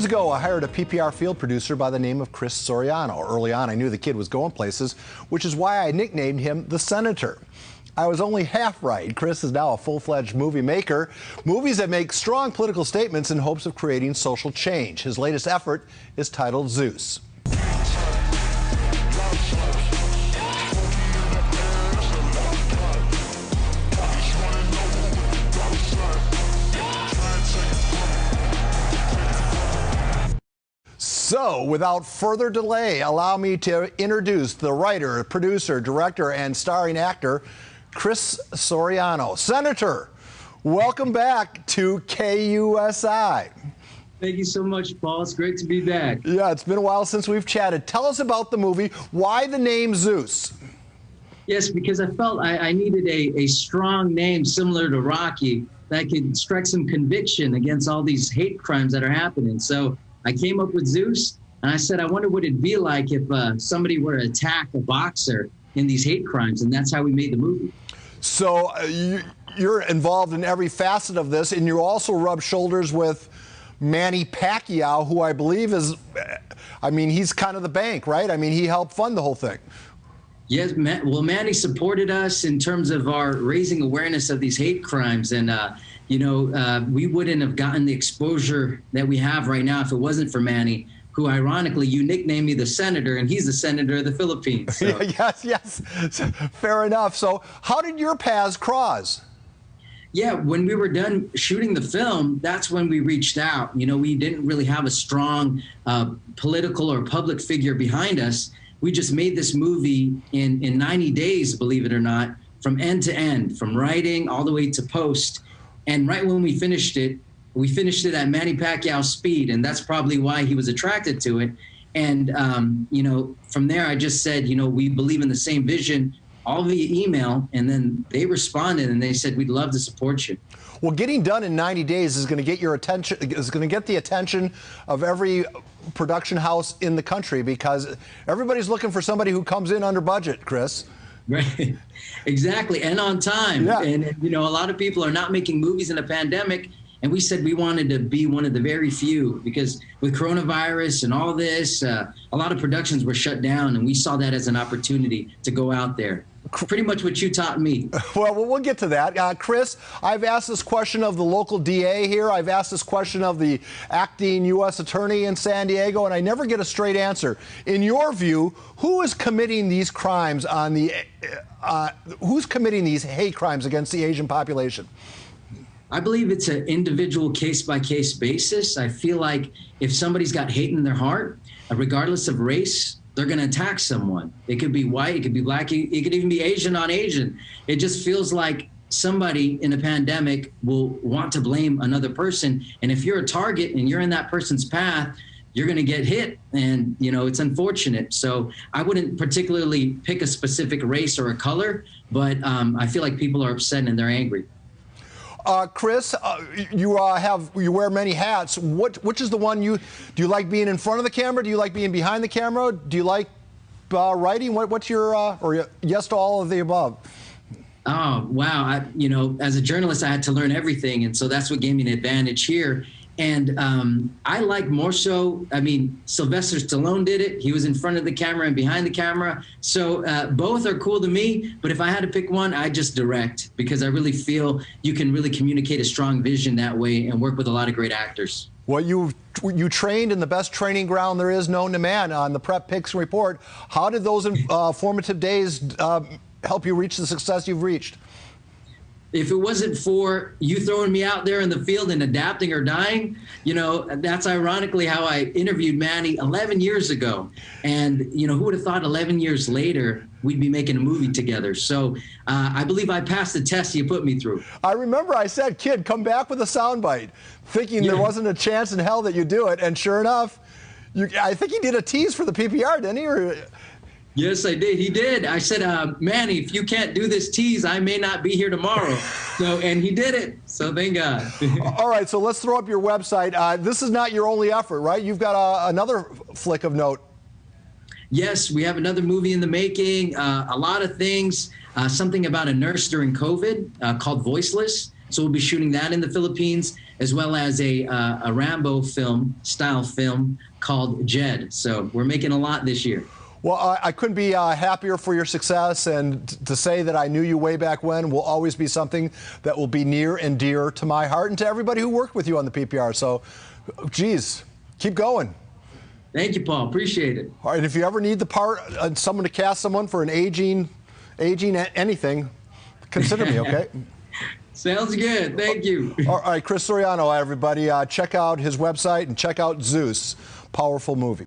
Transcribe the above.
Years ago, I hired a PPR field producer by the name of Chris Soriano. Early on, I knew the kid was going places, which is why I nicknamed him the Senator. I was only half right. Chris is now a full-fledged movie maker, movies that make strong political statements in hopes of creating social change. His latest effort is titled Zeus. So, without further delay, allow me to introduce the writer, producer, director, and starring actor, Chris Soriano. Senator, welcome back to KUSI. Thank you so much, Paul. It's great to be back. Yeah, it's been a while since we've chatted. Tell us about the movie. Why the name Zeus? Yes, because I felt I needed a strong name similar to Rocky that could strike some conviction against all these hate crimes that are happening. So I came up with Zeus, and I said, I wonder what it'd be like if somebody were to attack a boxer in these hate crimes, and that's how we made the movie. So you're involved in every facet of this, and you also rub shoulders with Manny Pacquiao, who I believe is, I mean, he's kind of the bank, right? I mean, he helped fund the whole thing. Yes, well, Manny supported us in terms of our raising awareness of these hate crimes, and we wouldn't have gotten the exposure that we have right now if it wasn't for Manny, who ironically you nicknamed me the Senator, and he's the Senator of the Philippines. So. Yes, fair enough. So how did your paths cross? Yeah, when we were done shooting the film, that's when we reached out. You know, we didn't really have a strong political or public figure behind us. We just made this movie in 90 days, believe it or not, from end to end, from writing all the way to post. And right when we finished it at Manny Pacquiao's speed, and that's probably why he was attracted to it. And, from there, I just said, we believe in the same vision, all via email, and then they responded and they said, we'd love to support you. Well, getting done in 90 days is going to get your attention, is going to get the attention of every production house in the country, because everybody's looking for somebody who comes in under budget, Chris. Right, exactly, and on time. Yeah. And a lot of people are not making movies in a pandemic, and we said we wanted to be one of the very few, because with coronavirus and all this, a lot of productions were shut down, and we saw that as an opportunity to go out there. Pretty much what you taught me. Well, we'll get to that. Chris, I've asked this question of the local DA here. I've asked this question of the acting U.S. attorney in San Diego, and I never get a straight answer. In your view, who is committing these crimes on the, who's committing these hate crimes against the Asian population? I believe it's an individual case-by-case basis. I feel like if somebody's got hate in their heart, regardless of race, they're going to attack someone. It could be white, it could be black, it could even be Asian on Asian. It just feels like somebody in a pandemic will want to blame another person. And if you're a target and you're in that person's path, you're going to get hit. And, it's unfortunate. So I wouldn't particularly pick a specific race or a color, but I feel like people are upset and they're angry. Chris, you wear many hats. Which is the one do you like being in front of the camera? Do you like being behind the camera? Do you like writing? What's your or yes to all of the above? Oh, wow. As a journalist, I had to learn everything. And so that's what gave me an advantage here. And I like more so, Sylvester Stallone did it. He was in front of the camera and behind the camera. So both are cool to me. But if I had to pick one, I just direct, because I really feel you can really communicate a strong vision that way and work with a lot of great actors. Well, you trained in the best training ground there is known to man on the Prep Picks Report. How did those formative days help you reach the success you've reached? If it wasn't for you throwing me out there in the field and adapting or dying, that's ironically how I interviewed Manny 11 years ago. And, who would have thought 11 years later we'd be making a movie together? So I believe I passed the test you put me through. I remember I said, kid, come back with a soundbite, thinking there wasn't a chance in hell that you'd do it. And sure enough, I think he did a tease for the PPR, didn't he? Yes, I did. He did. I said, Manny, if you can't do this tease, I may not be here tomorrow. And he did it. So thank God. All right, so let's throw up your website. This is not your only effort, right? You've got another flick of note. Yes, we have another movie in the making, a lot of things, something about a nurse during COVID called Voiceless. So we'll be shooting that in the Philippines, as well as a Rambo style film called Jed. So we're making a lot this year. Well, I couldn't be happier for your success, and to say that I knew you way back when will always be something that will be near and dear to my heart and to everybody who worked with you on the PPR. So, geez, keep going. Thank you, Paul. Appreciate it. All right, if you ever need the part, someone to cast someone for an aging anything, consider me, okay? Sounds good. Thank you. All right, Chris Soriano, everybody. Check out his website and check out Zeus. Powerful movie.